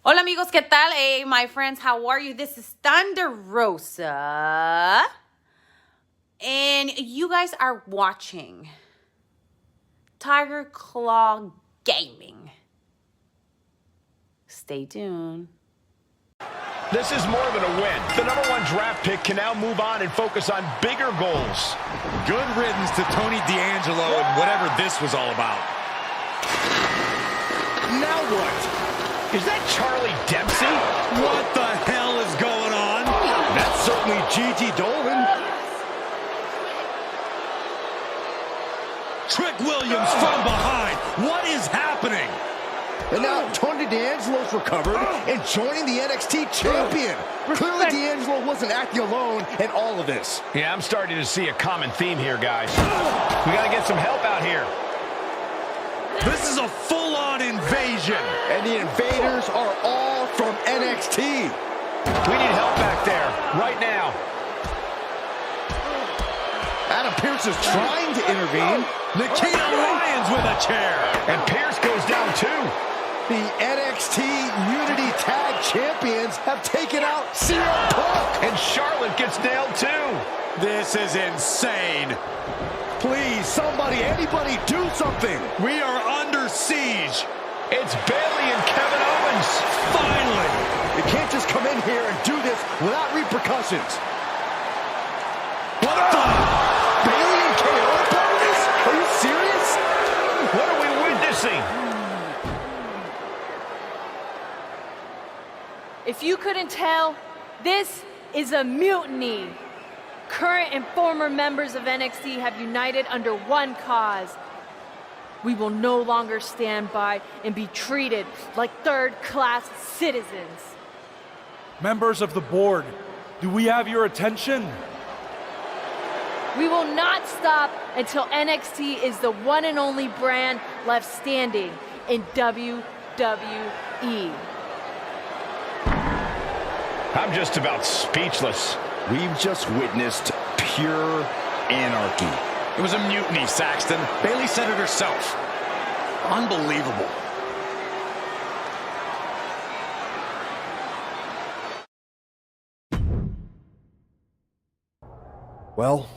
Hola amigos, ¿qué tal? Hey, my friends, how are you? This is Thunder Rosa. And you guys are watching Tiger Claw Gaming. Stay tuned. This is more than a win. The #1 draft pick can now move on and focus on bigger goals. Good riddance to Tony D'Angelo and whatever this was all about. Now what? Is that Charlie Dempsey? What the hell is going on? That's certainly Gigi Dolan. Trick Williams from behind. What is happening? And now Tony D'Angelo's recovered and joining the NXT champion. Clearly D'Angelo wasn't acting alone in all of this. Yeah, I'm starting to see a common theme here, guys. We got to get some help out here. This is a full-on invasion. And the invaders are all from NXT. We need help back there, right now. Adam Pearce is trying to intervene. Nikita Lyons with a chair. And Pearce goes down too. The NXT Unity Tag Champions have taken out CM Punk. And Charlotte gets nailed too. This is insane. Please, somebody, anybody, do something. We are under siege. It's Bayley and Kevin Owens. Finally. You can't just come in here and do this without repercussions. What the? Bayley and KO part of this? Are you serious? What are we witnessing? If you couldn't tell, this is a mutiny. Current and former members of NXT have united under one cause. We will no longer stand by and be treated like third-class citizens. Members of the board, do we have your attention? We will not stop until NXT is the one and only brand left standing in WWE. I'm just about speechless. We've just witnessed pure anarchy. It was a mutiny, Saxton. Bayley said it herself. Unbelievable. Well,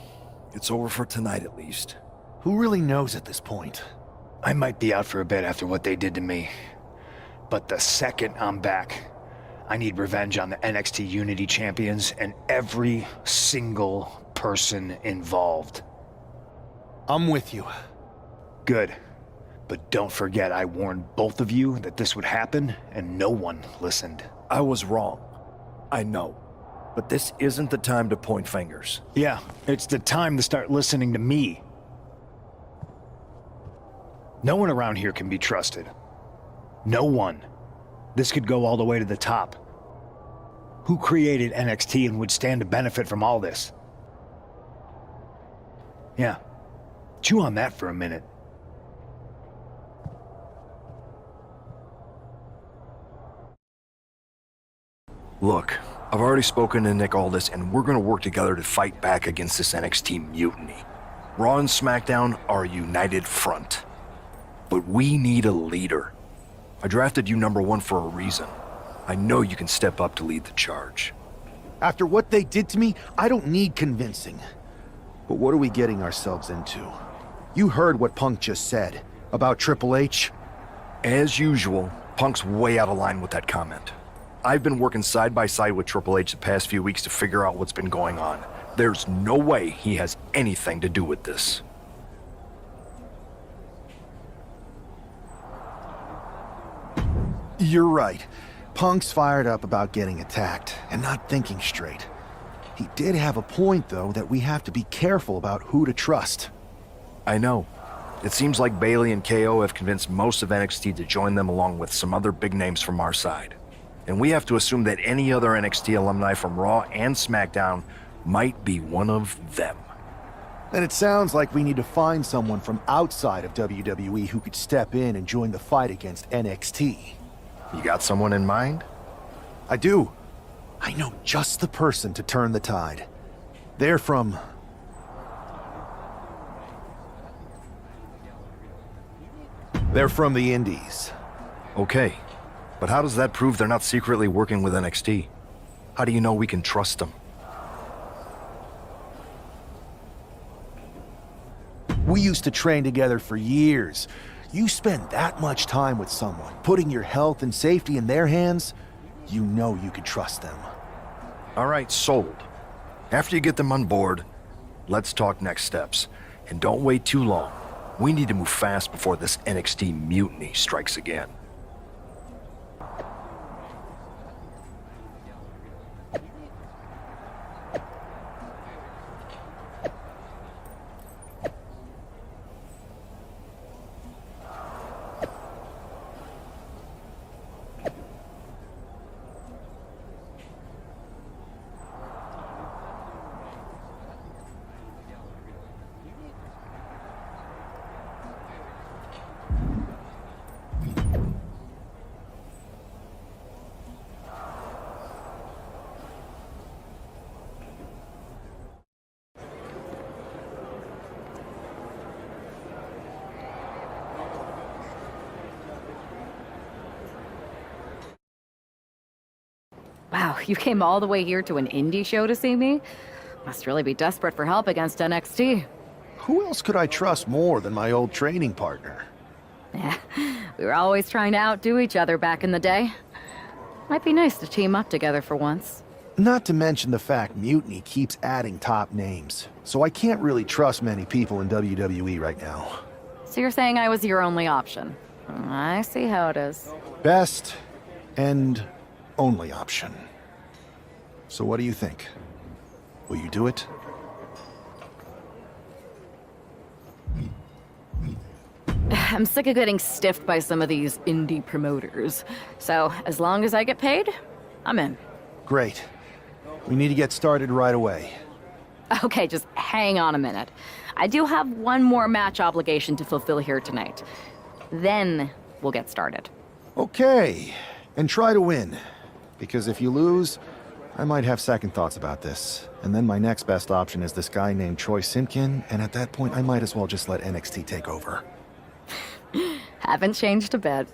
it's over for tonight at least. Who really knows at this point? I might be out for a bit after what they did to me. But the second I'm back, I need revenge on the NXT Unity Champions and every single person involved. I'm with you. Good. But don't forget I warned both of you that this would happen, and no one listened. I was wrong. I know. But this isn't the time to point fingers. Yeah, it's the time to start listening to me. No one around here can be trusted. No one. This could go all the way to the top. Who created NXT and would stand to benefit from all this? Yeah. Chew on that for a minute. Look, I've already spoken to Nick Aldis, and we're gonna work together to fight back against this NXT mutiny. Raw and SmackDown are a united front. But we need a leader. I drafted you #1 for a reason. I know you can step up to lead the charge. After what they did to me, I don't need convincing. But what are we getting ourselves into? You heard what Punk just said about Triple H. As usual, Punk's way out of line with that comment. I've been working side by side with Triple H the past few weeks to figure out what's been going on. There's no way he has anything to do with this. You're right. Punk's fired up about getting attacked and not thinking straight. He did have a point, though, that we have to be careful about who to trust. I know. It seems like Bayley and KO have convinced most of NXT to join them along with some other big names from our side. And we have to assume that any other NXT alumni from Raw and SmackDown might be one of them. And it sounds like we need to find someone from outside of WWE who could step in and join the fight against NXT. You got someone in mind? I do. I know just the person to turn the tide. They're from... They're from the Indies. Okay. But how does that prove they're not secretly working with NXT? How do you know we can trust them? We used to train together for years. You spend that much time with someone, putting your health and safety in their hands, you know you can trust them. All right, sold. After you get them on board, let's talk next steps. And don't wait too long. We need to move fast before this NXT mutiny strikes again. Wow, you came all the way here to an indie show to see me? Must really be desperate for help against NXT. Who else could I trust more than my old training partner? Yeah, we were always trying to outdo each other back in the day. Might be nice to team up together for once. Not to mention the fact Mutiny keeps adding top names, so I can't really trust many people in WWE right now. So you're saying I was your only option? I see how it is. Best and only option. So what do you think? Will you do it? I'm sick of getting stiffed by some of these indie promoters. So, as long as I get paid, I'm in. Great. We need to get started right away. Okay, just hang on a minute. I do have one more match obligation to fulfill here tonight. Then we'll get started. Okay. And try to win. Because if you lose, I might have second thoughts about this. And then my next best option is this guy named Troy Simkin, and at that point I might as well just let NXT take over. Haven't changed a bit.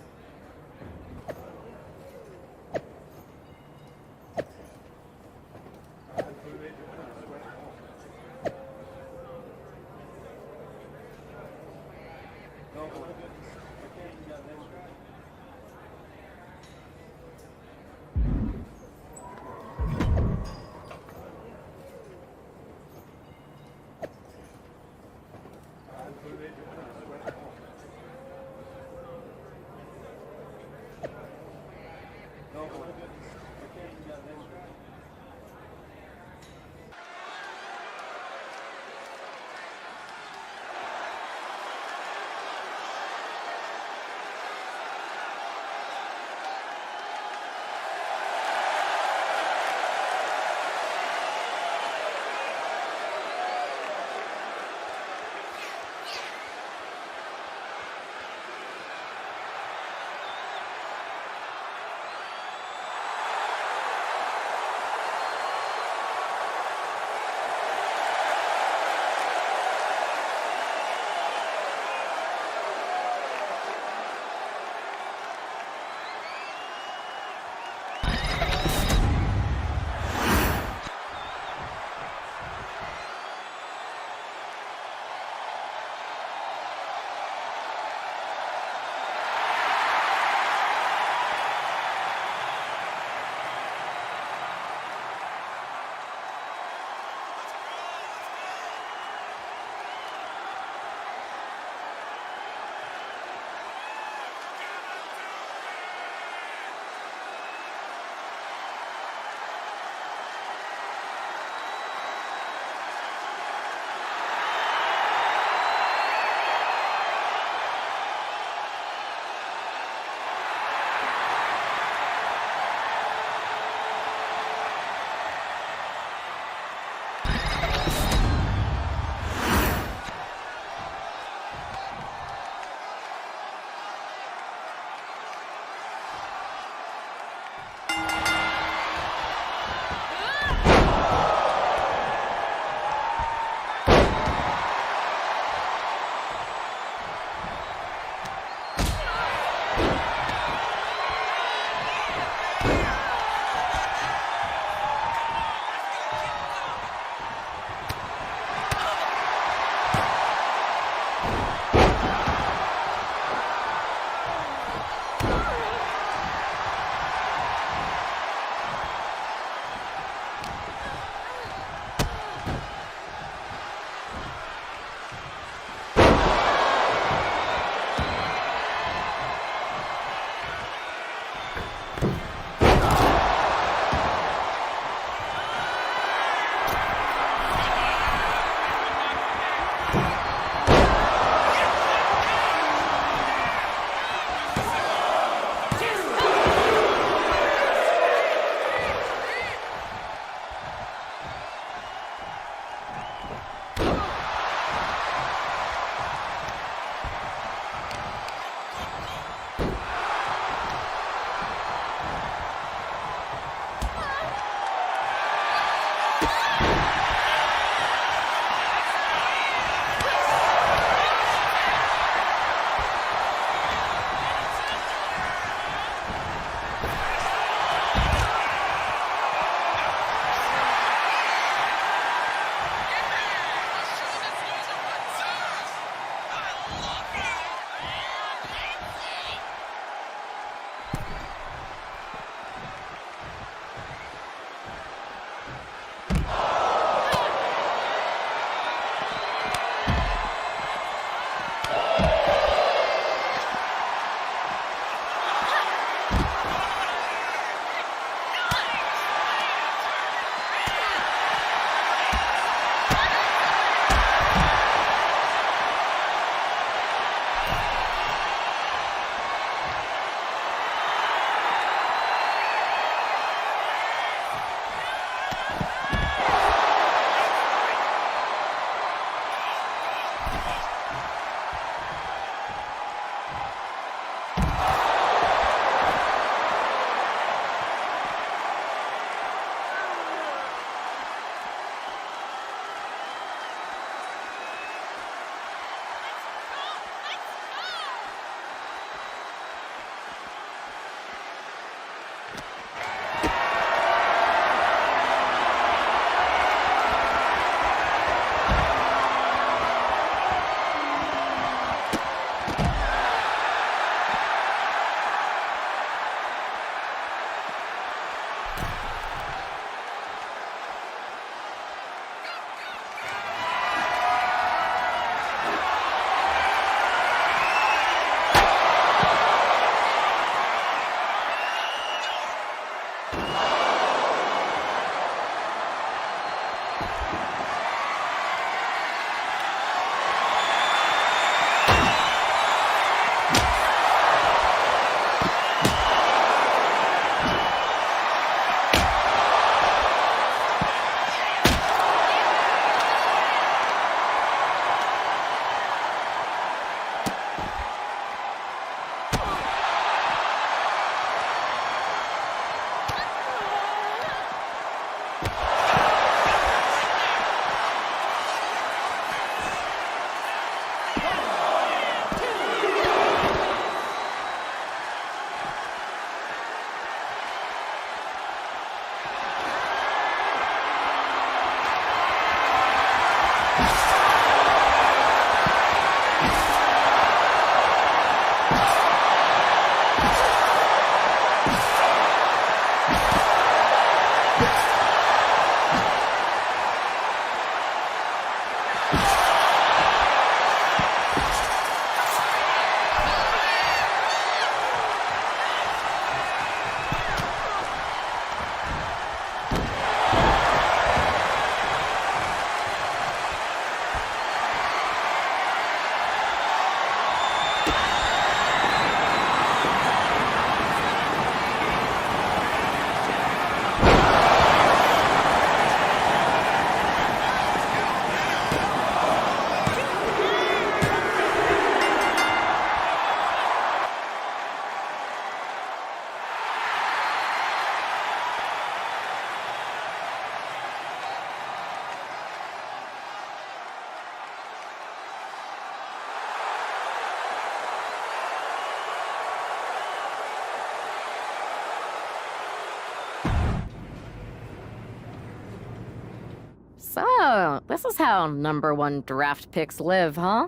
So, this is how #1 draft picks live, huh?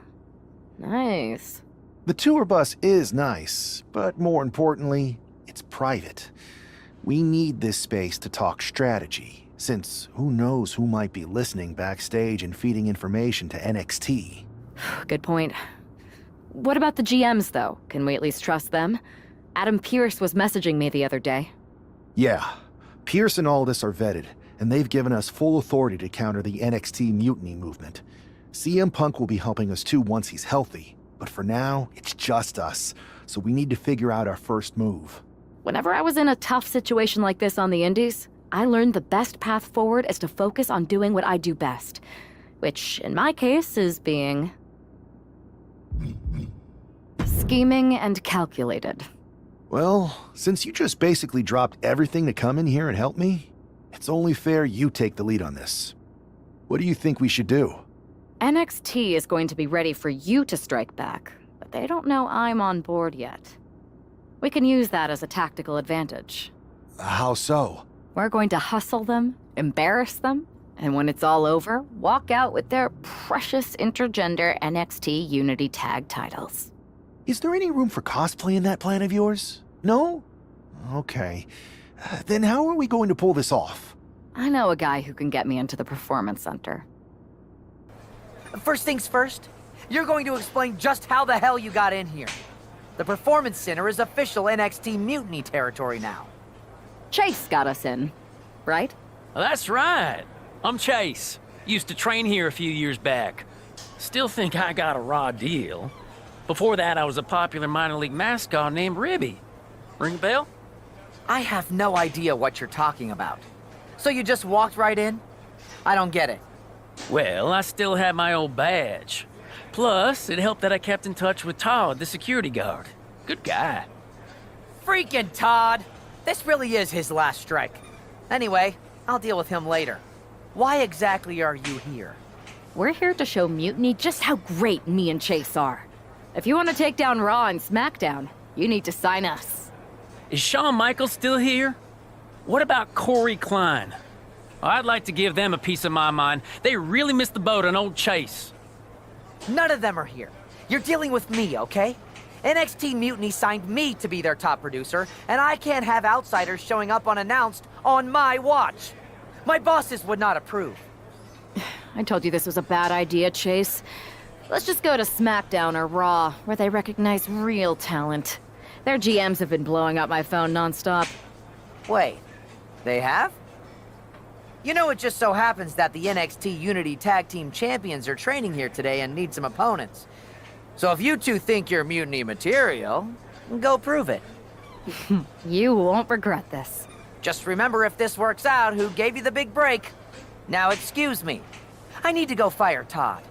Nice. The tour bus is nice, but more importantly, it's private. We need this space to talk strategy, since who knows who might be listening backstage and feeding information to NXT. Good point. What about the GMs, though? Can we at least trust them? Adam Pearce was messaging me the other day. Yeah, Pierce and Aldis are vetted, and they've given us full authority to counter the NXT Mutiny movement. CM Punk will be helping us too once he's healthy, but for now, it's just us, so we need to figure out our first move. Whenever I was in a tough situation like this on the Indies, I learned the best path forward is to focus on doing what I do best, which, in my case, is being scheming and calculated. Well, since you just basically dropped everything to come in here and help me, it's only fair you take the lead on this. What do you think we should do? NXT is going to be ready for you to strike back, but they don't know I'm on board yet. We can use that as a tactical advantage. How so? We're going to hustle them, embarrass them, and when it's all over, walk out with their precious intergender NXT Unity Tag titles. Is there any room for cosplay in that plan of yours? No? Okay. Then how are we going to pull this off? I know a guy who can get me into the Performance Center. First things first, you're going to explain just how the hell you got in here. The Performance Center is official NXT Mutiny territory now. Chase got us in, right? That's right. I'm Chase. Used to train here a few years back. Still think I got a raw deal. Before that, I was a popular minor league mascot named Ribby. Ring a bell? I have no idea what you're talking about. So you just walked right in? I don't get it. Well, I still had my old badge. Plus, it helped that I kept in touch with Todd, the security guard. Good guy. Freaking Todd! This really is his last strike. Anyway, I'll deal with him later. Why exactly are you here? We're here to show Mutiny just how great me and Chase are. If you want to take down Raw and SmackDown, you need to sign us. Is Shawn Michaels still here? What about Corey Klein? I'd like to give them a piece of my mind. They really missed the boat on old Chase. None of them are here. You're dealing with me, okay? NXT Mutiny signed me to be their top producer, and I can't have outsiders showing up unannounced on my watch. My bosses would not approve. I told you this was a bad idea, Chase. Let's just go to SmackDown or Raw, where they recognize real talent. Their GMs have been blowing up my phone nonstop. Wait, they have? You know, it just so happens that the NXT Unity Tag Team Champions are training here today and need some opponents. So if you two think you're Mutiny material, go prove it. You won't regret this. Just remember, if this works out, who gave you the big break. Now excuse me. I need to go fire Todd.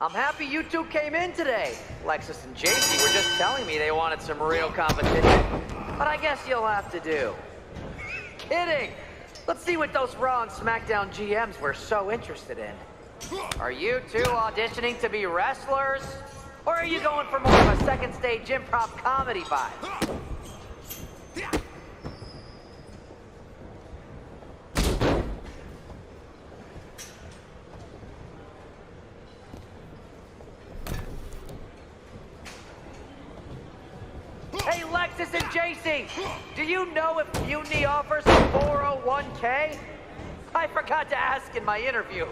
I'm happy you two came in today. Lexus and JC were just telling me they wanted some real competition. But I guess you'll have to do. Kidding! Let's see what those Raw and SmackDown GMs were so interested in. Are you two auditioning to be wrestlers? Or are you going for more of a second stage improv comedy vibe? Hey, Lexus and JC, do you know if Mutiny offers a 401k? I forgot to ask in my interview.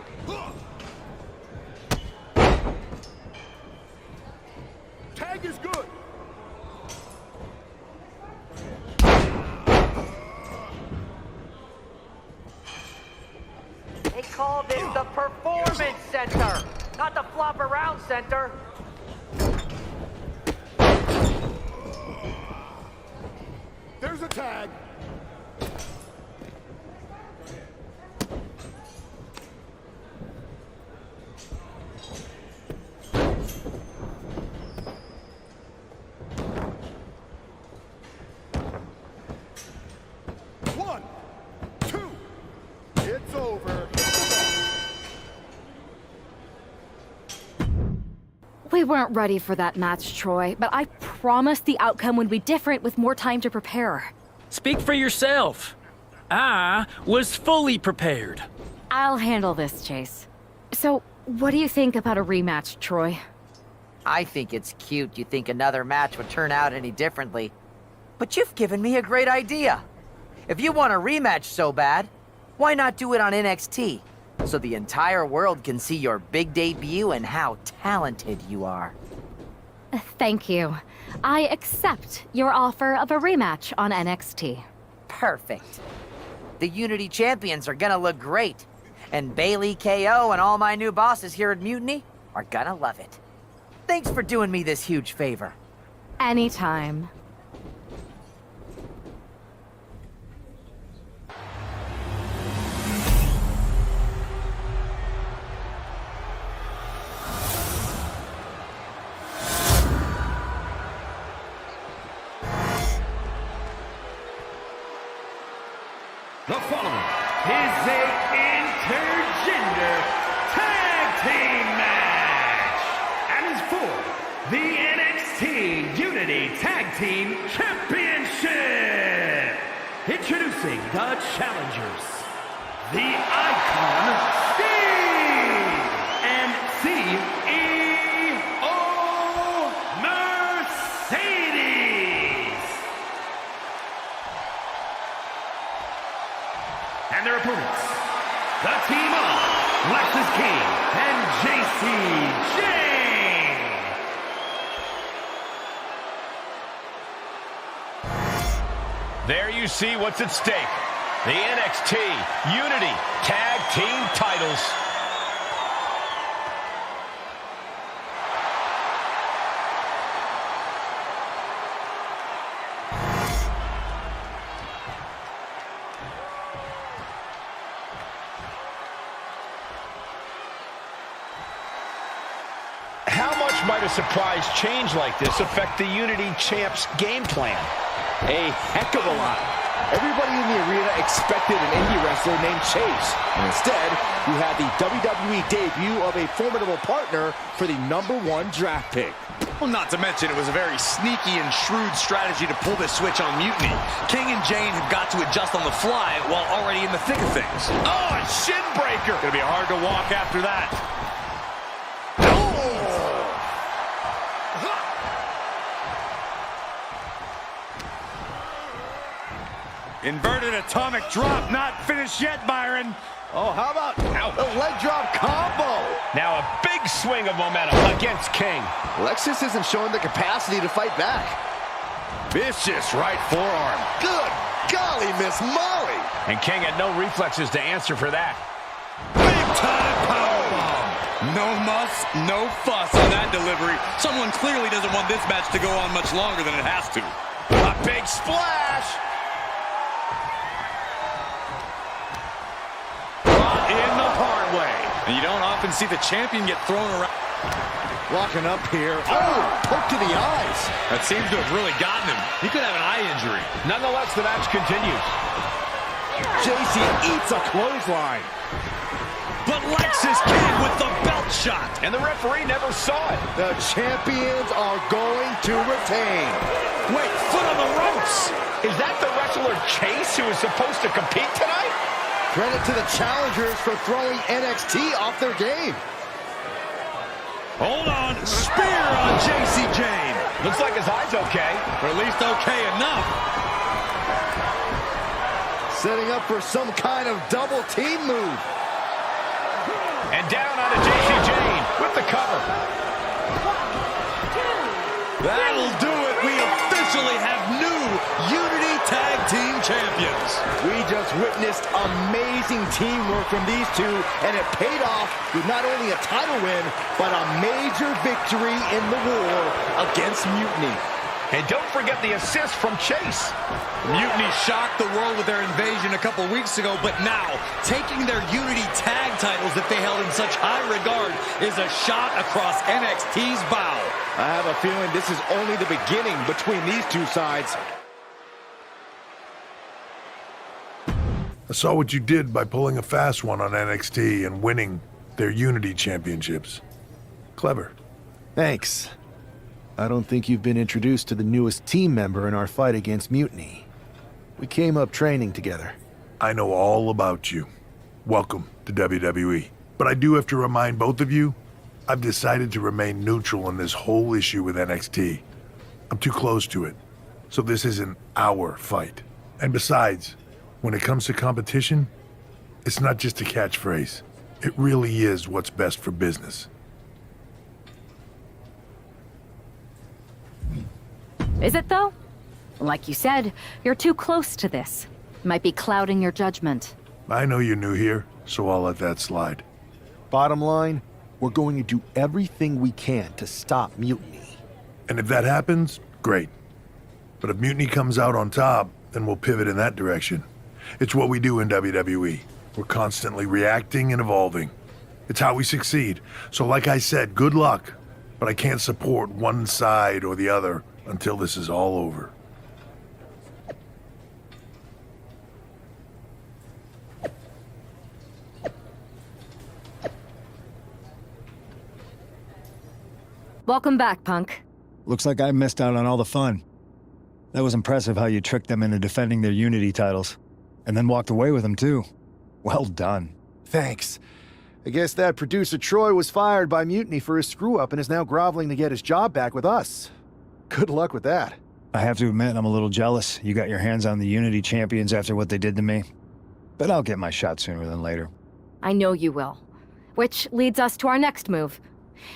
Tag is good. They call this the Performance Center, not the Flop Around Center. There's a tag. One, two, it's over. We weren't ready for that match, Troy, but I promise the outcome would be different with more time to prepare. Speak for yourself. I was fully prepared. I'll handle this, Chase. So, what do you think about a rematch, Troy? I think it's cute you think another match would turn out any differently. But you've given me a great idea. If you want a rematch so bad, why not do it on NXT? So the entire world can see your big debut and how talented you are. Thank you. I accept your offer of a rematch on NXT. Perfect. The Unity Champions are gonna look great. And Bailey, KO, and all my new bosses here at Mutiny are gonna love it. Thanks for doing me this huge favor. Anytime. The following is a intergender tag team match and is for the NXT Unity Tag Team Championship. Introducing the challengers, the Icon Steve and CEO Mercedes. And their opponents, the team of Lexus King and JC Jane. There you see what's at stake. The NXT Unity Tag Team titles. How much might a surprise change like this affect the Unity Champ's game plan? A heck of a lot. Everybody in the arena expected an indie wrestler named Chase. And instead, you had the WWE debut of a formidable partner for the #1 draft pick. Well, not to mention it was a very sneaky and shrewd strategy to pull this switch on Mutiny. King and Jane have got to adjust on the fly while already in the thick of things. Oh, a shin breaker. Gonna be hard to walk after that. Inverted atomic drop, not finished yet, Byron. Oh, how about the leg drop combo? Now a big swing of momentum against King. Lexus isn't showing the capacity to fight back. Vicious right forearm. Good golly, Miss Molly. And King had no reflexes to answer for that. Big time powerbomb. No muss, no fuss on that delivery. Someone clearly doesn't want this match to go on much longer than it has to. A big splash. In the hard way. And you don't often see the champion get thrown around. Walking up here. Oh, poke to the eyes. That seems to have really gotten him. He could have an eye injury. Nonetheless, the match continues. JC eats a clothesline. But Lexus King with the belt shot. And the referee never saw it. The champions are going to retain. Wait, foot on the ropes. Is that the wrestler Chase who is supposed to compete tonight? Credit to the challengers for throwing NXT off their game. Hold on. Spear on JC Jane. Looks like his eye's okay. Or at least okay enough. Setting up for some kind of double team move. And down onto JC Jane with the cover. That'll do it. We officially have new Unity Tag Team Champions. We just witnessed amazing teamwork from these two, and it paid off with not only a title win, but a major victory in the war against Mutiny. And don't forget the assist from Chase. Mutiny shocked the world with their invasion a couple weeks ago, but now taking their Unity tag titles that they held in such high regard is a shot across NXT's bow. I have a feeling this is only the beginning between these two sides. I saw what you did by pulling a fast one on NXT and winning their Unity championships. Clever. Thanks. I don't think you've been introduced to the newest team member in our fight against Mutiny. We came up training together. I know all about you. Welcome to WWE. But I do have to remind both of you, I've decided to remain neutral in this whole issue with NXT. I'm too close to it, so this isn't our fight. And besides, when it comes to competition, it's not just a catchphrase. It really is what's best for business. Is it, though? Like you said, you're too close to this. Might be clouding your judgment. I know you're new here, so I'll let that slide. Bottom line, we're going to do everything we can to stop Mutiny. And if that happens, great. But if Mutiny comes out on top, then we'll pivot in that direction. It's what we do in WWE. We're constantly reacting and evolving. It's how we succeed. So like I said, good luck. But I can't support one side or the other until this is all over. Welcome back, Punk. Looks like I missed out on all the fun. That was impressive how you tricked them into defending their Unity titles. And then walked away with them, too. Well done. Thanks. I guess that producer Troy was fired by Mutiny for his screw-up and is now groveling to get his job back with us. Good luck with that. I have to admit, I'm a little jealous. You got your hands on the Unity champions after what they did to me. But I'll get my shot sooner than later. I know you will. Which leads us to our next move.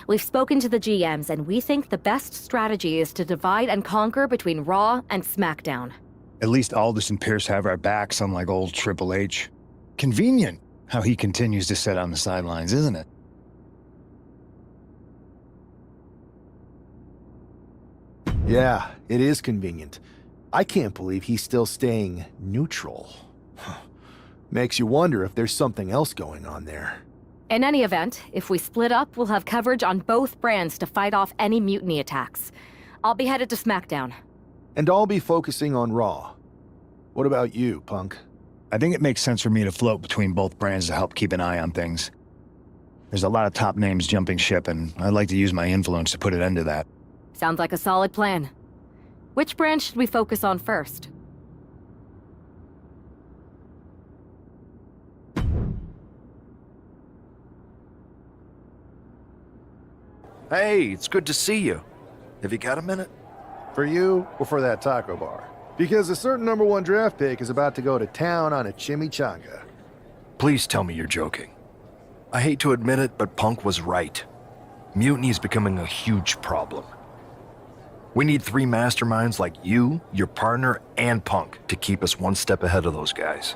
We've spoken to the GMs, and we think the best strategy is to divide and conquer between Raw and SmackDown. At least Aldous and Pierce have our backs, unlike old Triple H. Convenient how he continues to sit on the sidelines, isn't it? Yeah, it is convenient. I can't believe he's still staying neutral. Makes you wonder if there's something else going on there. In any event, if we split up, we'll have coverage on both brands to fight off any Mutiny attacks. I'll be headed to SmackDown. And I'll be focusing on Raw. What about you, Punk? I think it makes sense for me to float between both brands to help keep an eye on things. There's a lot of top names jumping ship, and I'd like to use my influence to put an end to that. Sounds like a solid plan. Which brand should we focus on first? Hey, it's good to see you. Have you got a minute? For you or for that taco bar? Because a certain #1 draft pick is about to go to town on a chimichanga. Please tell me you're joking. I hate to admit it, but Punk was right. Mutiny is becoming a huge problem. We need 3 masterminds like you, your partner, and Punk to keep us one step ahead of those guys.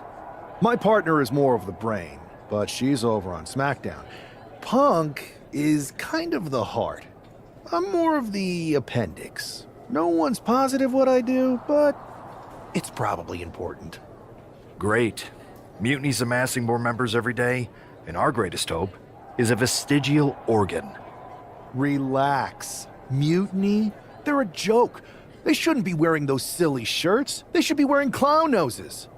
My partner is more of the brain, but she's over on SmackDown. Punk is kind of the heart. I'm more of the appendix. No one's positive what I do, but it's probably important. Great. Mutiny's amassing more members every day, and our greatest hope is a vestigial organ. Relax. Mutiny? They're a joke. They shouldn't be wearing those silly shirts. They should be wearing clown noses.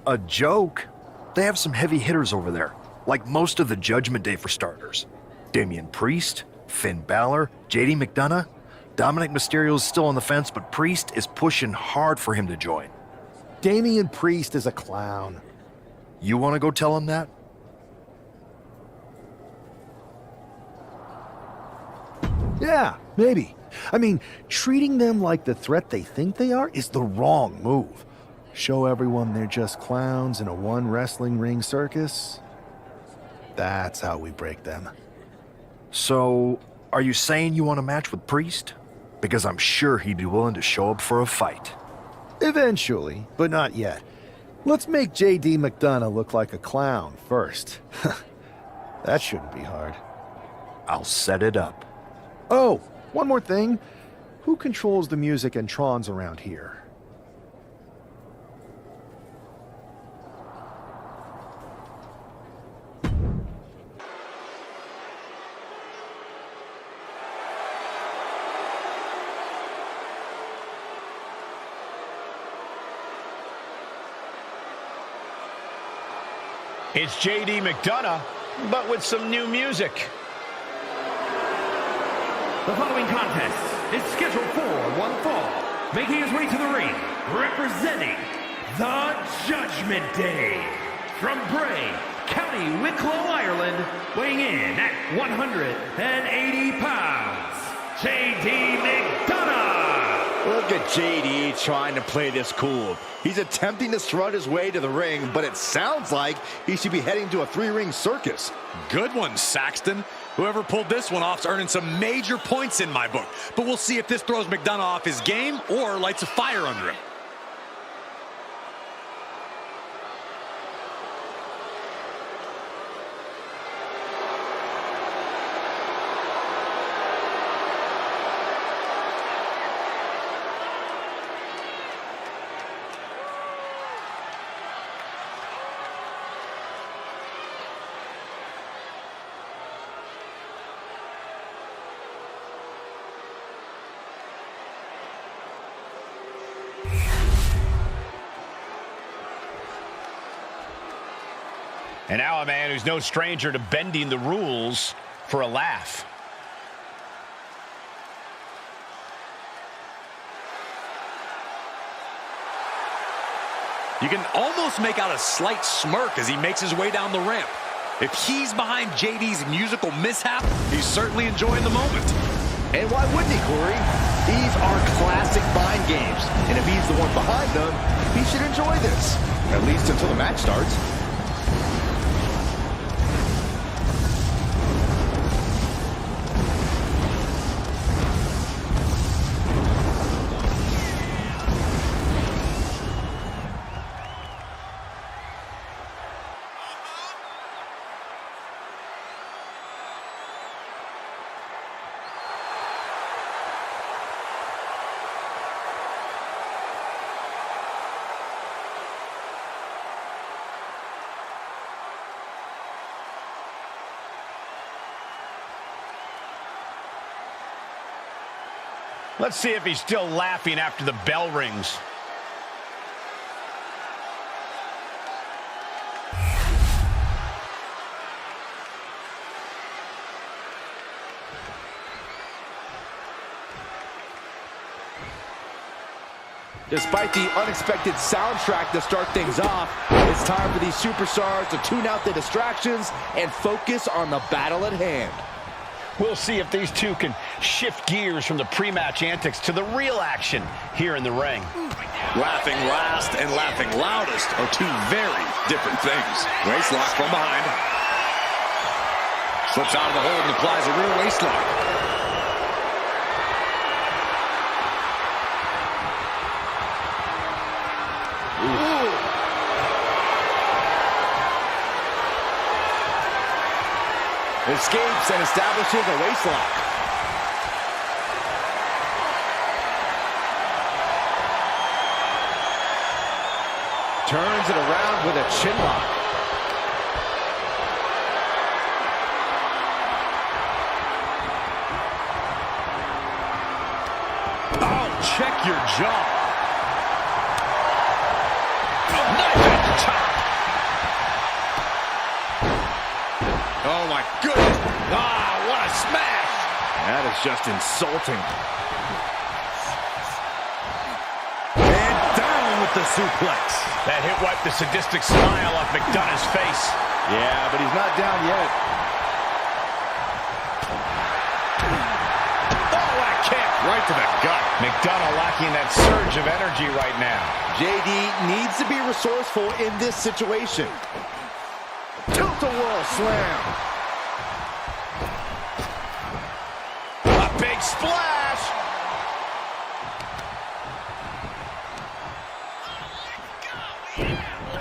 A joke? They have some heavy hitters over there, like most of the Judgment Day for starters. Damian Priest, Finn Balor, JD McDonough. Dominic Mysterio's still on the fence, but Priest is pushing hard for him to join. Damian Priest is a clown. You want to go tell him that? Yeah, maybe. I mean, treating them like the threat they think they are is the wrong move. Show everyone they're just clowns in a one wrestling ring circus. That's how we break them. So, are you saying you want a match with Priest? Because I'm sure he'd be willing to show up for a fight. Eventually, but not yet. Let's make JD McDonough look like a clown first. That shouldn't be hard. I'll set it up. Oh, one more thing. Who controls the music and trons around here? It's JD McDonough, but with some new music. The following contest is scheduled for one fall. Making his way to the ring, representing the Judgment Day. From Bray, County Wicklow, Ireland, weighing in at 180 pounds, JD McDonough. Look at JD trying to play this cool. He's attempting to strut his way to the ring, but it sounds like he should be heading to a 3-ring circus. Good one, Saxton. Whoever pulled this one off's earning some major points in my book. But we'll see if this throws McDonough off his game or lights a fire under him. And now a man who's no stranger to bending the rules for a laugh. You can almost make out a slight smirk as he makes his way down the ramp. If he's behind JD's musical mishap, he's certainly enjoying the moment. And why wouldn't he, Corey? These are classic mind games. And if he's the one behind them, he should enjoy this. At least until the match starts. Let's see if he's still laughing after the bell rings. Despite the unexpected soundtrack to start things off, it's time for these superstars to tune out the distractions and focus on the battle at hand. We'll see if these two can shift gears from the pre-match antics to the real action here in the ring. Laughing last and laughing loudest are two very different things. Waist lock from behind. Slips out of the hold and applies a rear waist lock. Escapes and establishes a waist lock. Turns it around with a chin lock. Oh, check your jaw. Knife at the top. Oh, my goodness. Ah, what a smash. That is just insulting. And down with the suplex. That hit wiped the sadistic smile off McDonough's face. Yeah, but he's not down yet. Oh, what a kick. Right to the gut. McDonough lacking that surge of energy right now. JD needs to be resourceful in this situation. Tilt-a-whirl slam. A big splash.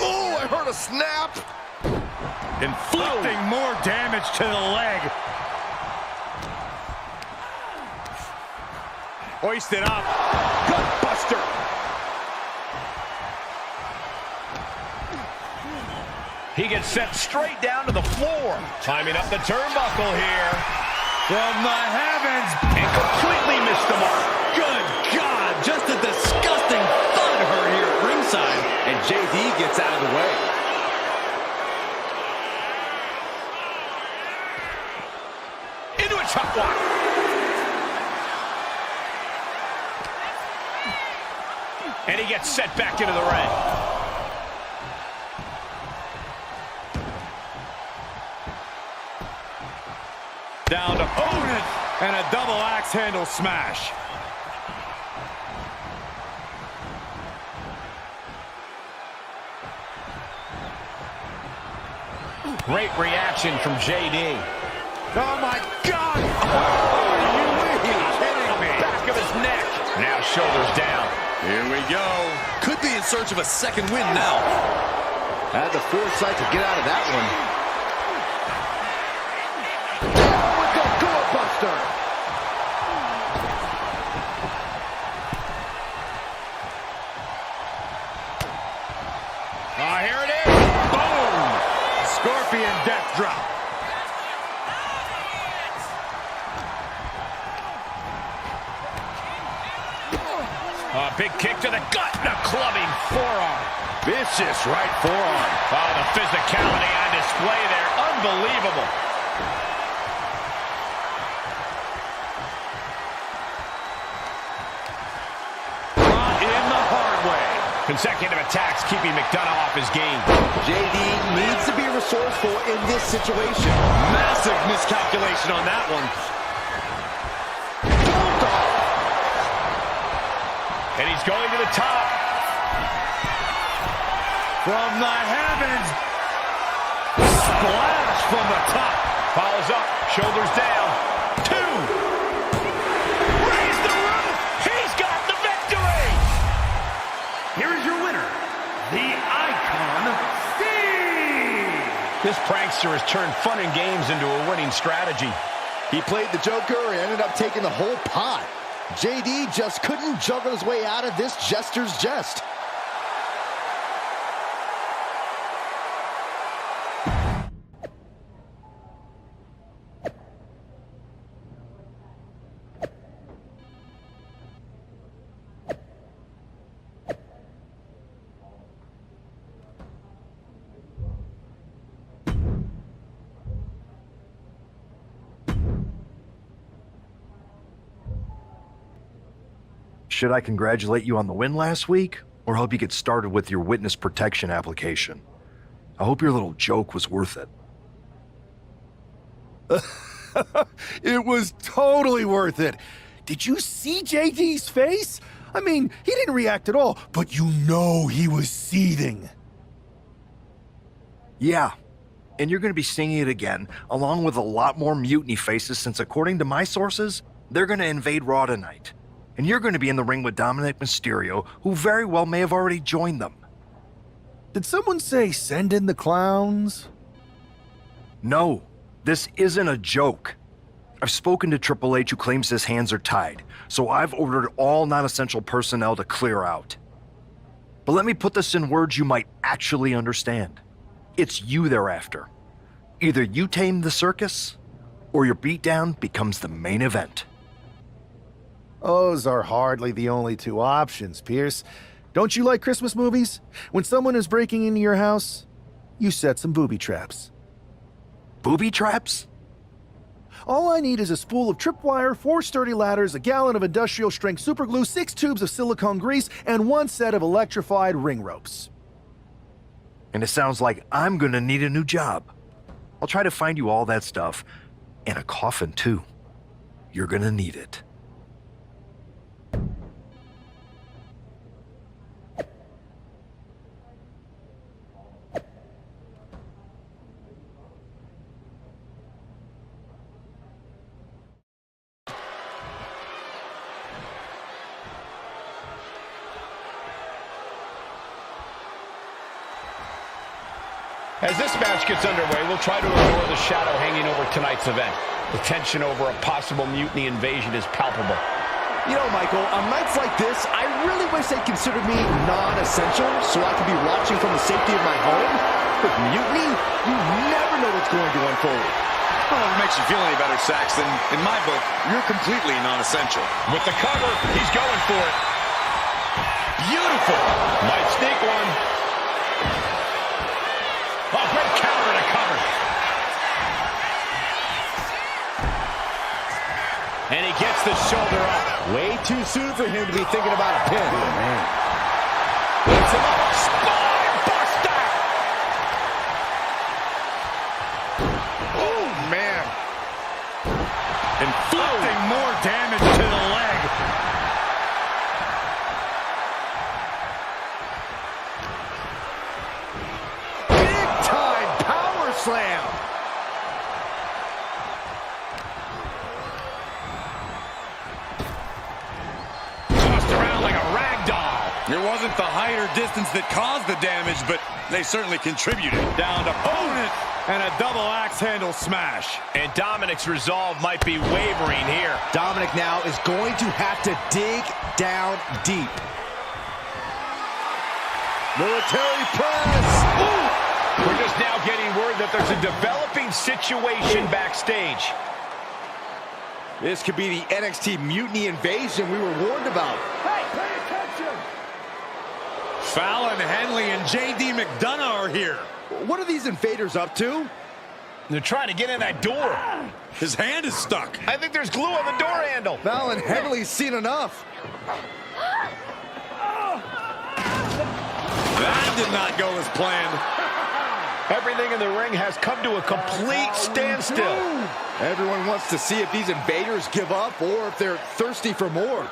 Oh, I heard a snap. Inflicting more damage to the leg. Hoisted up. Gutbuster. He gets sent straight down to the floor. Climbing up the turnbuckle here. From the heavens. And completely missed the mark. Good God. Just a disgusting thud her here at ringside. And JD gets out of the way. Into a chop block. And he gets set back into the ring. Down to opponent. And a double axe handle smash. Great reaction from JD. Oh, my God. Are you kidding me? Back of his neck. Now shoulders down. Here we go. Could be in search of a second win now. Had the foresight to get out of that one. Down with the doorbuster. Here it is. Boom. Scorpion death drop. A big kick to the gut and a clubbing forearm. Vicious right forearm. Oh, the physicality on display there. Unbelievable. Brought in the hard way. Consecutive attacks keeping McDonough off his game. JD needs to be resourceful in this situation. Massive miscalculation on that one. And he's going to the top. From the heavens. Splash from the top. Follows up, shoulders down. 2. Raise the roof. He's got the victory. Here is your winner, the Icon, Steve! This prankster has turned fun and games into a winning strategy. He played the Joker and ended up taking the whole pot. JD just couldn't juggle his way out of this jester's jest. Should I congratulate you on the win last week, or help you get started with your witness protection application? I hope your little joke was worth it. It was totally worth it. Did you see JD's face? I mean, he didn't react at all, but you know he was seething. Yeah, and you're going to be seeing it again, along with a lot more Mutiny faces, since according to my sources, they're going to invade Raw tonight. And you're going to be in the ring with Dominic Mysterio, who very well may have already joined them. Did someone say send in the clowns? No, this isn't a joke. I've spoken to Triple H, who claims his hands are tied, so I've ordered all non-essential personnel to clear out. But let me put this in words you might actually understand. It's you they're after. Either you tame the circus, or your beatdown becomes the main event. Those are hardly the only two options, Pierce. Don't you like Christmas movies? When someone is breaking into your house, you set some booby traps. Booby traps? All I need is a spool of tripwire, 4 sturdy ladders, a gallon of industrial-strength superglue, 6 tubes of silicone grease, and 1 set of electrified ring ropes. And it sounds like I'm gonna need a new job. I'll try to find you all that stuff, and a coffin too. You're gonna need it. As this match gets underway, we'll try to ignore the shadow hanging over tonight's event. The tension over a possible Mutiny invasion is palpable. You know, Michael, on nights like this, I really wish they considered me non-essential so I could be watching from the safety of my home. With Mutiny, you never know what's going to unfold. Well, if it makes you feel any better, Saxton, in my book, you're completely non-essential. With the cover, he's going for it. Beautiful. Might sneak one. Oh, great counter to cover. And he gets the shoulder up. Way too soon for him to be thinking about a pin. Oh, man. It's another spine buster. Oh, man. Inflicting more damage to the leg. Big time power slam. It wasn't the height or distance that caused the damage, but they certainly contributed. Down to opponent and a double axe handle smash. And Dominic's resolve might be wavering here. Dominic now is going to have to dig down deep. Military press. Ooh. We're just now getting word that there's a developing situation backstage. This could be the NXT Mutiny invasion we were warned about. Hey, pay attention! Fallon, Henley, and JD McDonough are here. What are these invaders up to? They're trying to get in that door. His hand is stuck. I think there's glue on the door handle. Val and Henley's seen enough. That did not go as planned. Everything in the ring has come to a complete standstill. Everyone wants to see if these invaders give up or if they're thirsty for more.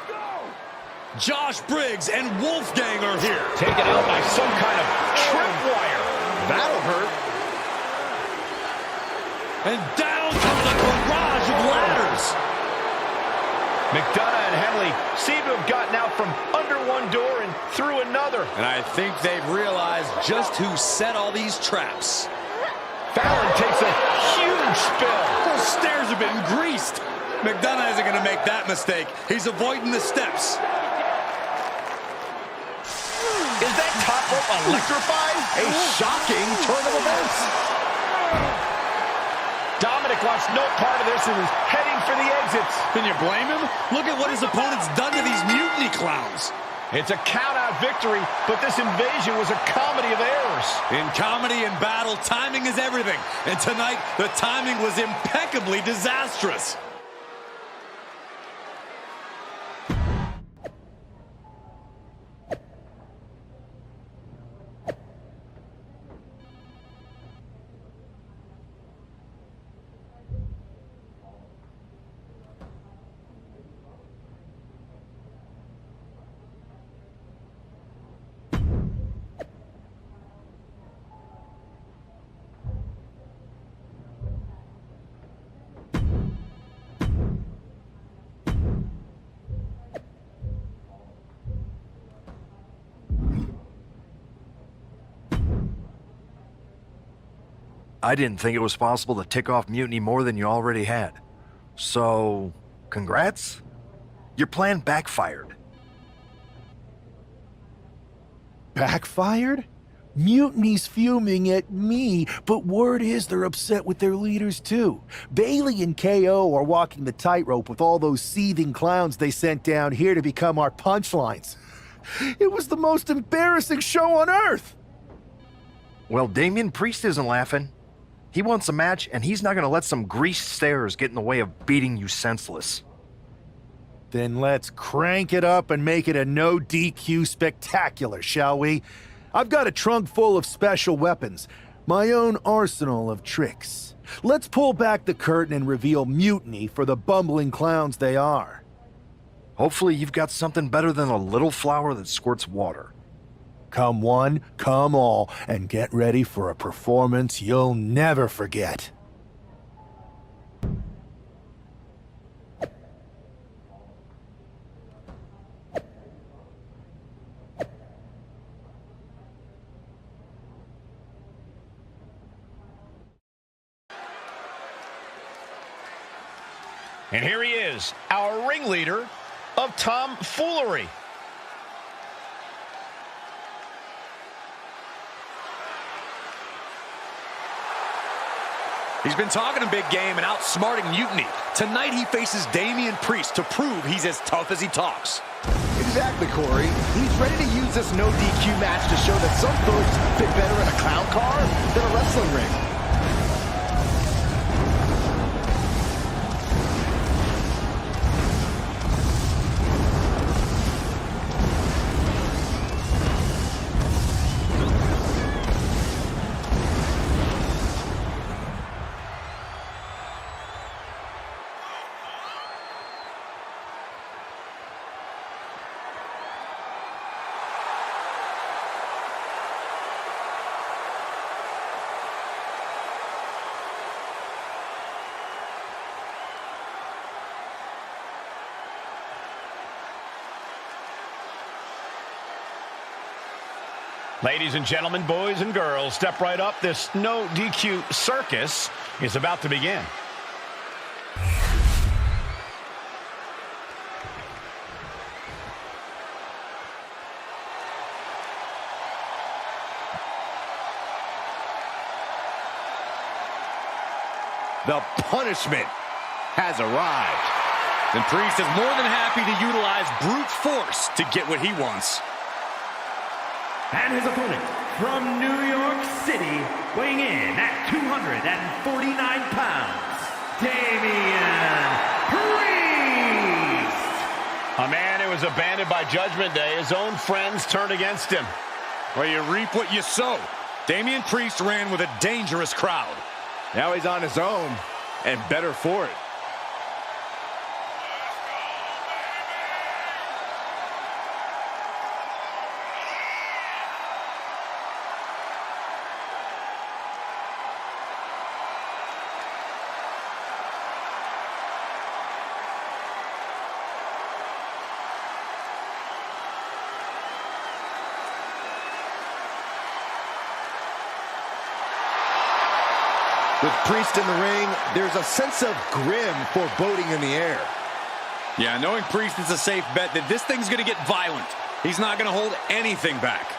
Josh Briggs and Wolfgang are here. Taken out by some kind of tripwire. That'll hurt. And down comes a barrage of ladders. McDonough and Henley seem to have gotten out from under one door and through another. And I think they've realized just who set all these traps. Fallon takes a huge spill. Those stairs have been greased. McDonough isn't going to make that mistake. He's avoiding the steps. Is that top rope electrified? A shocking turn of events. Dominic wants no part of this and is heading for the exits. Can you blame him? Look at what his opponent's done to these Mutiny clowns. It's a count-out victory, but this invasion was a comedy of errors. In comedy and battle, timing is everything. And tonight, the timing was impeccably disastrous. I didn't think it was possible to tick off Mutiny more than you already had. So, congrats? Your plan backfired. Backfired? Mutiny's fuming at me, but word is they're upset with their leaders too. Bailey and KO are walking the tightrope with all those seething clowns they sent down here to become our punchlines. It was the most embarrassing show on earth! Well, Damian Priest isn't laughing. He wants a match, and he's not gonna let some greased stairs get in the way of beating you senseless. Then let's crank it up and make it a no DQ spectacular, shall we? I've got a trunk full of special weapons, my own arsenal of tricks. Let's pull back the curtain and reveal Mutiny for the bumbling clowns they are. Hopefully you've got something better than a little flower that squirts water. Come one, come all, and get ready for a performance you'll never forget. And here he is, our ringleader of tomfoolery. He's been talking a big game and outsmarting Mutiny. Tonight he faces Damian Priest to prove he's as tough as he talks. Exactly, Corey. He's ready to use this no DQ match to show that some folks fit better in a clown car than a wrestling ring. Ladies and gentlemen, boys and girls, step right up. This no DQ circus is about to begin. The punishment has arrived. And Priest is more than happy to utilize brute force to get what he wants. And his opponent from New York City, weighing in at 249 pounds, Damian Priest! A man who was abandoned by Judgment Day. His own friends turned against him. Well, you reap what you sow. Damian Priest ran with a dangerous crowd. Now he's on his own, and better for it. With Priest in the ring, there's a sense of grim foreboding in the air. Yeah, knowing Priest is a safe bet that this thing's going to get violent. He's not going to hold anything back.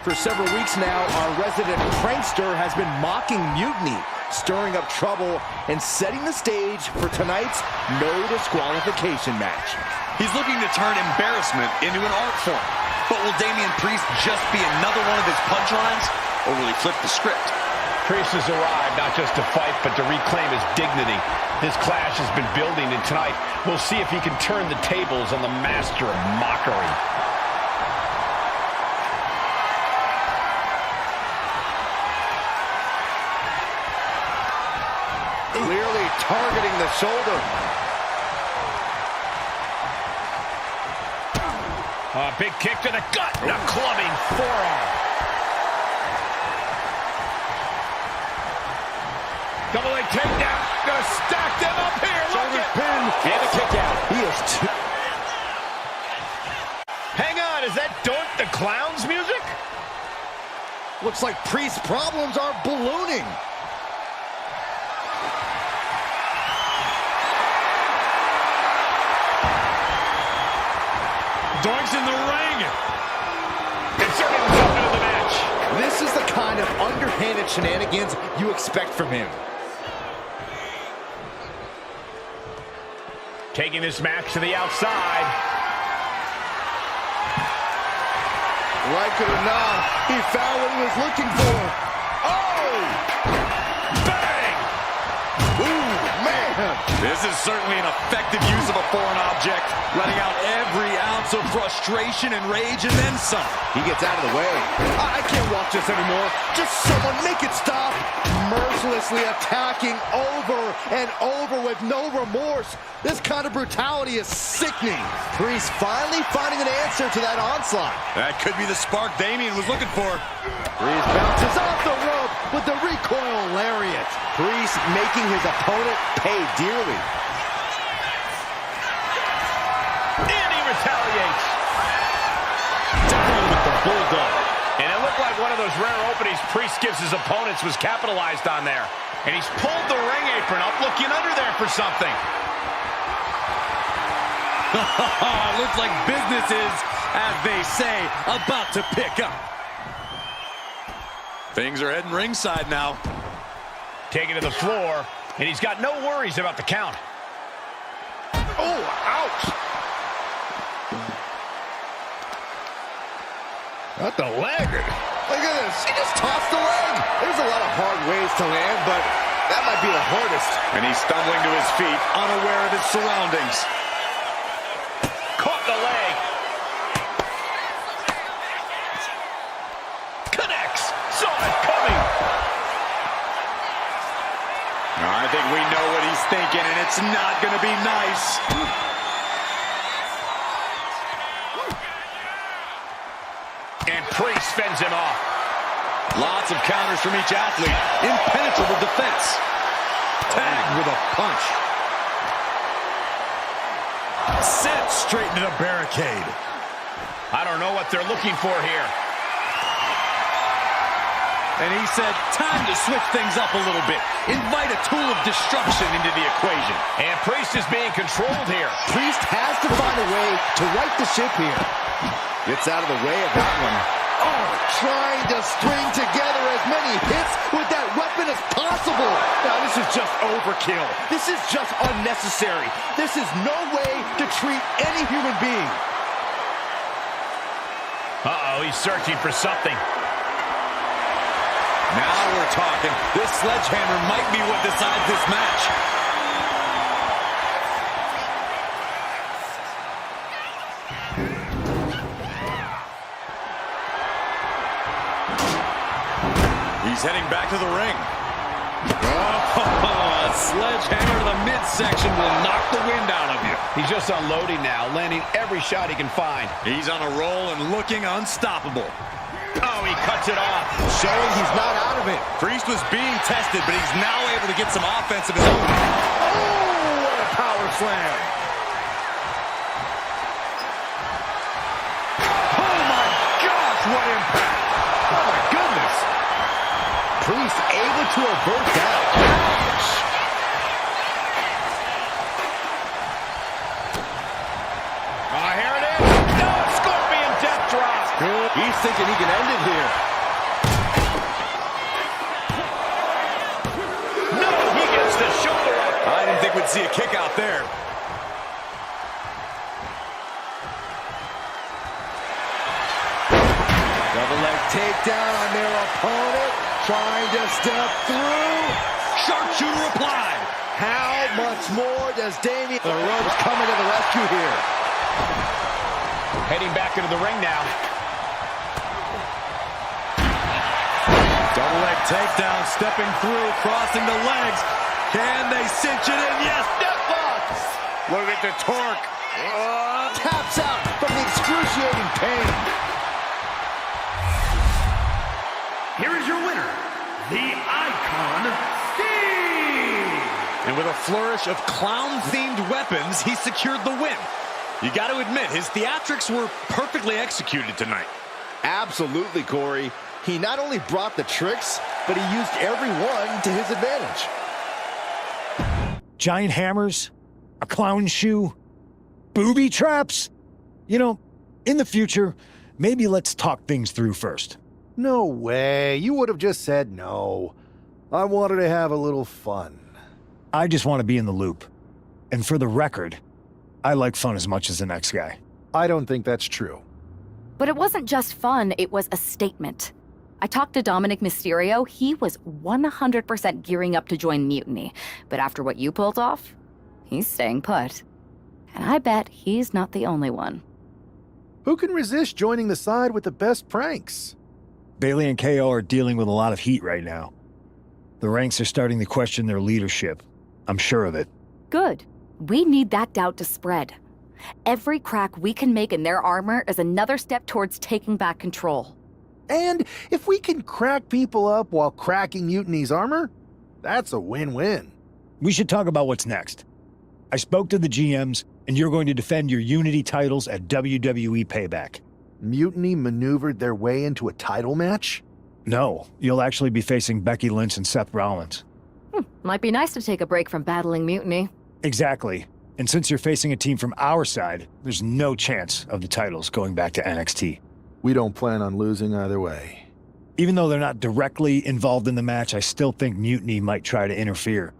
For several weeks now, our resident prankster has been mocking Mutiny, stirring up trouble and setting the stage for tonight's no disqualification match. He's looking to turn embarrassment into an art form. But will Damian Priest just be another one of his punchlines, or will he flip the script? Priest has arrived not just to fight, but to reclaim his dignity. This clash has been building, and tonight we'll see if he can turn the tables on the master of mockery. Clearly targeting the shoulder. A big kick to the gut and a clubbing forearm. Double leg takedown. gonna stack them up here. Look at Pin and a kick out. He is too... Hang on, is that Doink the Clown's music? Looks like Priest's problems are ballooning. Doink's in the ring. Inserting himself into the match. This is the kind of underhanded shenanigans you expect from him. Taking this match to the outside. Like it or not, he found what he was looking for. Oh! Bang! Ooh, man! This is certainly an effective use of a foreign object, letting out every ounce of frustration and rage and then some. He gets out of the way. I can't watch this anymore. Just someone make it stop. Mercilessly attacking over and over with no remorse. This kind of brutality is sickening. Priest finally finding an answer to that onslaught. That could be the spark Damien was looking for. Priest bounces off the rope with the recoil lariat. Priest making his opponent pay dearly. And he retaliates. Down with the bulldog. And it looked like one of those rare openings Priest gives his opponents was capitalized on there. And he's pulled the ring apron up, looking under there for something. Looks like business is, as they say, about to pick up. Things are heading ringside now. Taken to the floor, and he's got no worries about the count. Oh, ouch! Not the leg. Look at this. He just tossed the leg. There's a lot of hard ways to land, but that might be the hardest. And he's stumbling to his feet, unaware of his surroundings. Caught the leg. Connects. Saw it coming. I think we know what he's thinking, and it's not going to be nice. And Priest fends him off. Lots of counters from each athlete. Impenetrable defense. Tagged with a punch. Sent straight into the barricade. I don't know what they're looking for here. And he said, time to switch things up a little bit. Invite a tool of destruction into the equation. And Priest is being controlled here. Priest has to find a way to right the ship here. Gets out of the way of that one. Oh, trying to string together as many hits with that weapon as possible. Now, this is just overkill. This is just unnecessary. This is no way to treat any human being. Uh-oh, he's searching for something. Now we're talking. This sledgehammer might be what decides this match. He's heading back to the ring. Oh, a sledgehammer to the midsection will knock the wind out of you. He's just unloading now, landing every shot he can find. He's on a roll and looking unstoppable. Oh, he cuts it off. Showing he's not out of it. Priest was being tested, but he's now able to get some offense of his own. Oh, what a power slam. Oh, my gosh, what impact. Oh, my goodness. Priest able to avert that. Ouch. Oh, here it is. No, Scorpion death drop. He's thinking he can end it here. No, he gets the shoulder up. I didn't think we'd see a kick out there. Double leg takedown on their opponent. Trying to step through. Sharpshooter applied. How much more does Damien? The ropes coming to the rescue here. Heading back into the ring now. Double leg takedown, stepping through, crossing the legs. Can they cinch it in? Yes, deathlock. Look at the torque. Taps out from the excruciating pain. Here is your winner, the Icon, Sting! And with a flourish of clown-themed weapons, he secured the win. You got to admit, his theatrics were perfectly executed tonight. Absolutely, Corey. He not only brought the tricks, but he used every one to his advantage. Giant hammers, a clown shoe, booby traps. You know, in the future, maybe let's talk things through first. No way. You would have just said no. I wanted to have a little fun. I just want to be in the loop. And for the record, I like fun as much as the next guy. I don't think that's true. But it wasn't just fun, it was a statement. I talked to Dominic Mysterio, he was 100% gearing up to join Mutiny. But after what you pulled off, he's staying put. And I bet he's not the only one. Who can resist joining the side with the best pranks? Bailey and KO are dealing with a lot of heat right now. The ranks are starting to question their leadership. I'm sure of it. Good. We need that doubt to spread. Every crack we can make in their armor is another step towards taking back control. And if we can crack people up while cracking Mutiny's armor, that's a win-win. We should talk about what's next. I spoke to the GMs, and you're going to defend your Unity titles at WWE Payback. Mutiny maneuvered their way into a title match? No, you'll actually be facing Becky Lynch and Seth Rollins. Might be nice to take a break from battling Mutiny. Exactly. And since you're facing a team from our side, there's no chance of the titles going back to NXT. We don't plan on losing either way. Even though they're not directly involved in the match, I still think Mutiny might try to interfere.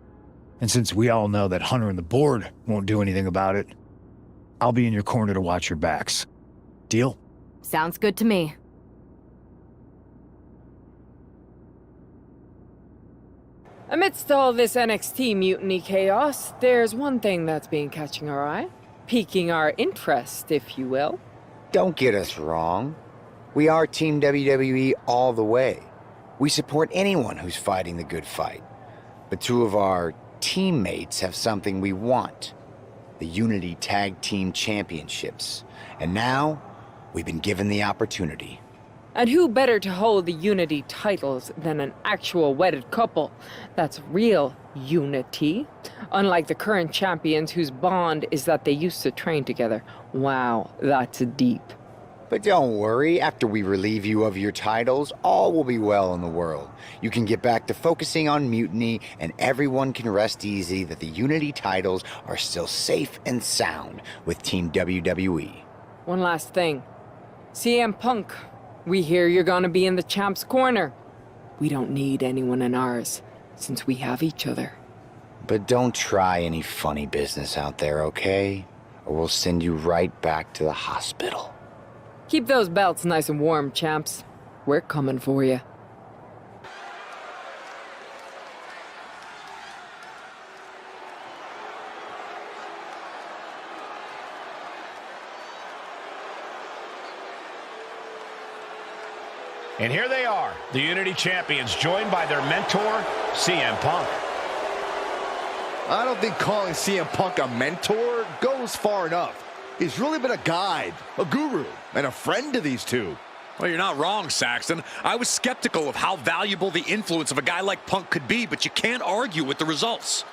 And since we all know that Hunter and the board won't do anything about it, I'll be in your corner to watch your backs. Deal? Sounds good to me. Amidst all this NXT Mutiny chaos, there's one thing that's been catching our eye. Piquing our interest, if you will. Don't get us wrong. We are Team WWE all the way. We support anyone who's fighting the good fight. But two of our teammates have something we want. The Unity Tag Team Championships. And now, we've been given the opportunity. And who better to hold the Unity titles than an actual wedded couple? That's real unity. Unlike the current champions whose bond is that they used to train together. Wow, that's deep. But don't worry, after we relieve you of your titles, all will be well in the world. You can get back to focusing on Mutiny, and everyone can rest easy that the Unity titles are still safe and sound with Team WWE. One last thing. CM Punk, we hear you're gonna be in the champ's corner. We don't need anyone in ours, since we have each other. But don't try any funny business out there, okay? Or we'll send you right back to the hospital. Keep those belts nice and warm, champs. We're coming for you. And here they are, the Unity Champions, joined by their mentor, CM Punk. I don't think calling CM Punk a mentor goes far enough. He's really been a guide, a guru, and a friend to these two. Well, you're not wrong, Saxton. I was skeptical of how valuable the influence of a guy like Punk could be, but you can't argue with the results.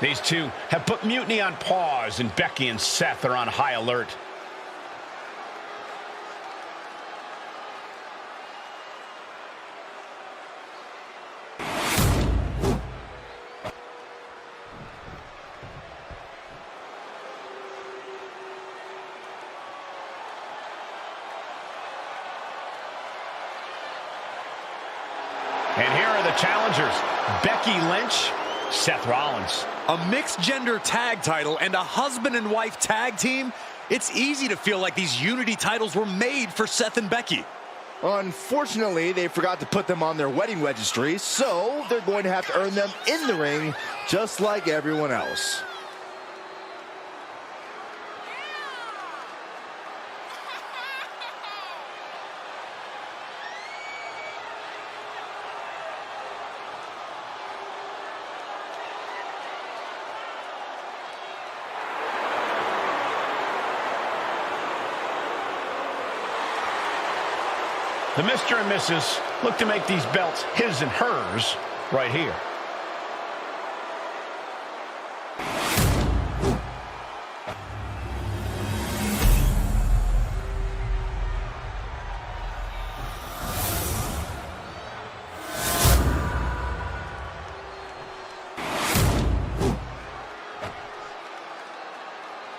These two have put Mutiny on pause, and Becky and Seth are on high alert. And here are the challengers, Becky Lynch, Seth Rollins. A mixed-gender tag title and a husband and wife tag team? It's easy to feel like these Unity titles were made for Seth and Becky. Unfortunately, they forgot to put them on their wedding registry, so they're going to have to earn them in the ring, just like everyone else. The Mr. and Mrs. look to make these belts his and hers right here.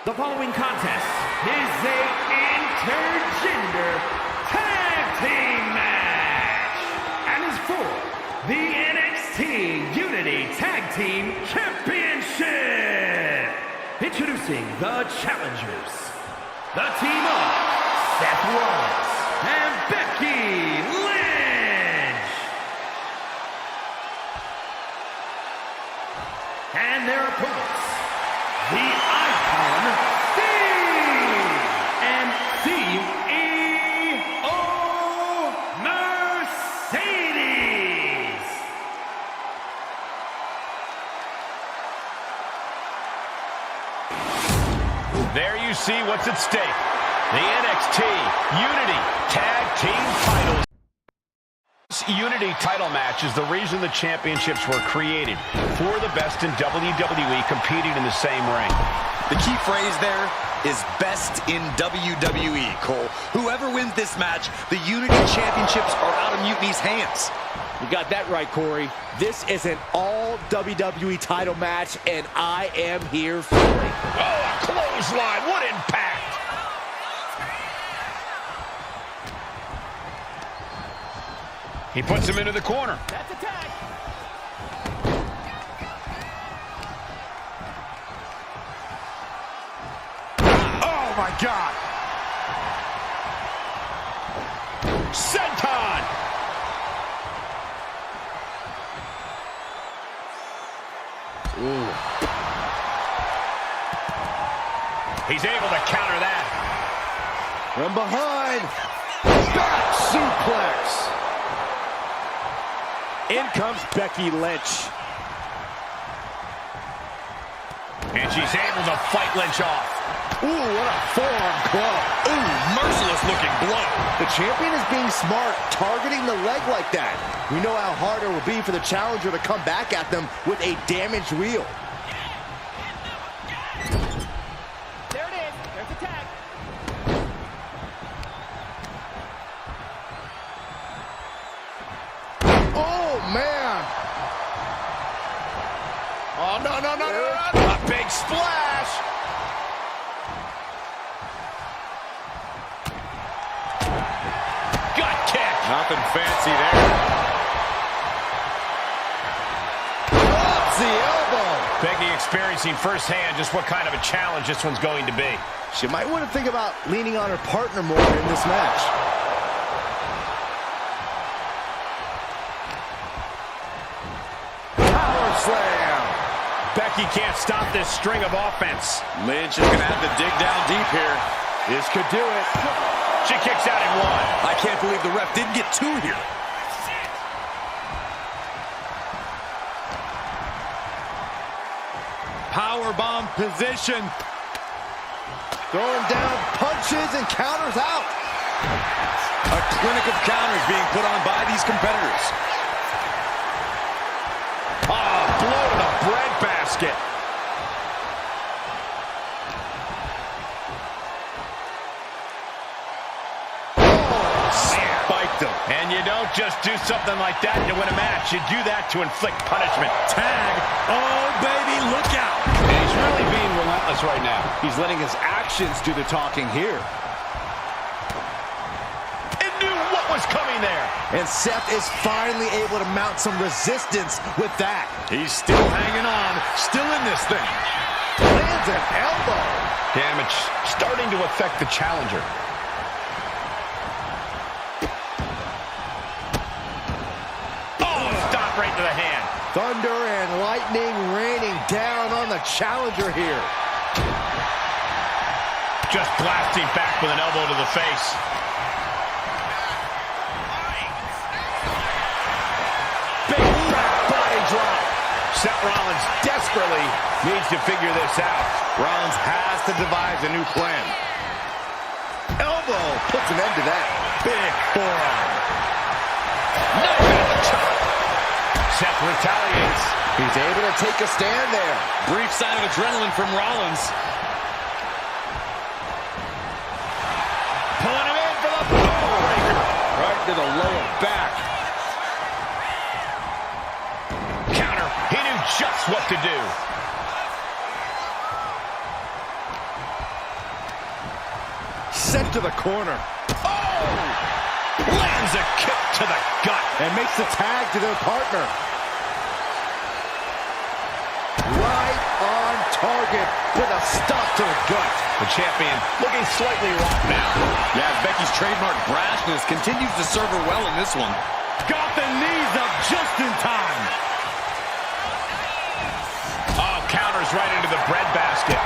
The following contest is a intergender tag team match and is for the NXT Unity Tag Team Championship. Introducing the challengers, the team of Seth Rollins and Becky Lynch, and their opponents, the Icon Steve and CEO Mercedes. There you see what's at stake. The NXT Unity Tag Team titles. This Unity title match is the reason the championships were created. For the best in WWE competing in the same ring. The key phrase there is best in WWE, Cole. Whoever wins this match, the Unity Championships are out of Mutiny's hands. You got that right, Corey. This is an all WWE title match, and I am here for it. Oh, a clothesline. What impact! He puts him into the corner. That's a tag. Oh, my God. Senton. Ooh. He's able to counter that. From behind. Back suplex. In comes Becky Lynch. And she's able to fight Lynch off. Ooh, what a forearm club. Ooh, merciless looking blow. The champion is being smart, targeting the leg like that. We know how hard it will be for the challenger to come back at them with a damaged wheel. There it is. There's a tag. Oh, man. Oh, no, no, no, no, no. A big splash. Gut kick. Nothing fancy there. Drops the elbow. Becky experiencing firsthand just what kind of a challenge this one's going to be. She might want to think about leaning on her partner more in this match. Power slam. Becky can't stop this string of offense. Lynch is going to have to dig down deep here. This could do it. She kicks out in one. I can't believe the ref didn't get two here. Powerbomb position. Throwing down punches and counters out. A clinic of counters being put on by these competitors. Oh, blow to the breadbasket. Spiked him. And you don't just do something like that to win a match. You do that to inflict punishment. Tag. Oh, baby, look out. And he's really being relentless right now. He's letting his actions do the talking here. And knew what was coming there. And Seth is finally able to mount some resistance with that. He's still hanging on, still in this thing. Lands an elbow. Damage starting to affect the challenger. right to the hand. Thunder and lightning raining down on the challenger here. Just blasting back with an elbow to the face. Big back body drop. Seth Rollins desperately needs to figure this out. Rollins has to devise a new plan. Elbow puts an end to that. Big forearm. Knife at the top. Seth retaliates. He's able to take a stand there. Brief sign of adrenaline from Rollins. Pulling him in for the breaker. Right to the lower back. Counter. He knew just what to do. Sent to the corner. Oh! Lands a kick to the gut. And makes the tag to their partner. Right on target with a stop to the gut. The champion looking slightly rough now. Yeah, Becky's trademark brashness continues to serve her well in this one. Got the knees up just in time. Oh, counters right into the breadbasket.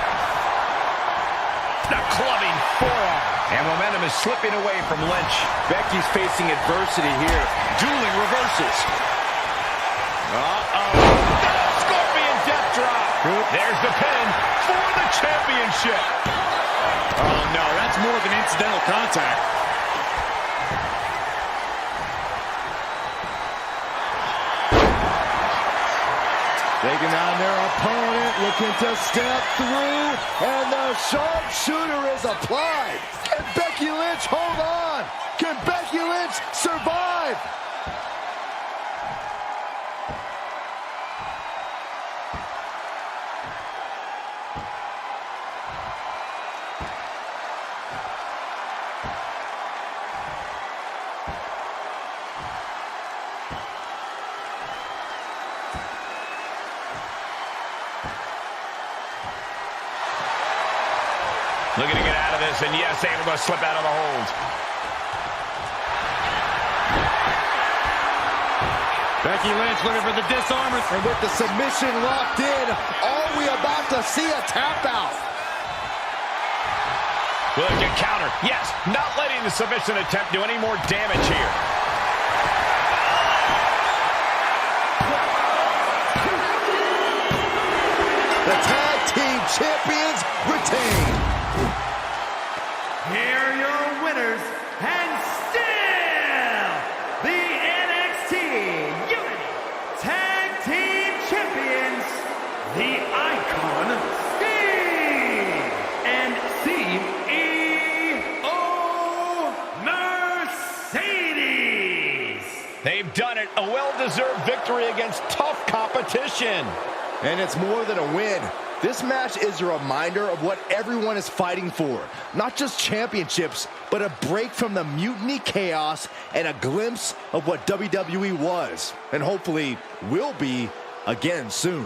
The clubbing forearm. And momentum is slipping away from Lynch. Becky's facing adversity here. Dueling reverses. Uh-oh. Scorpion death drop. There's the pin for the championship. Oh, no, that's more than incidental contact. Taking on their opponent, looking to step through, and the sharpshooter is applied. Can Becky Lynch hold on? Can Becky Lynch survive? Looking to get out of this, and yes, able to slip out of the hold. Becky Lynch looking for the disarmer. And with the submission locked in, are we about to see a tap out? Will it get countered? Yes, not letting the submission attempt do any more damage here. The tag team champions retain. Here are your winners, and still the NXT Unity Tag Team Champions, the Icon, Steve, and CEO Mercedes. They've done it. A well-deserved victory against tough competition. And it's more than a win. This match is a reminder of what everyone is fighting for. Not just championships, but a break from the mutiny chaos and a glimpse of what WWE was, and hopefully will be again soon.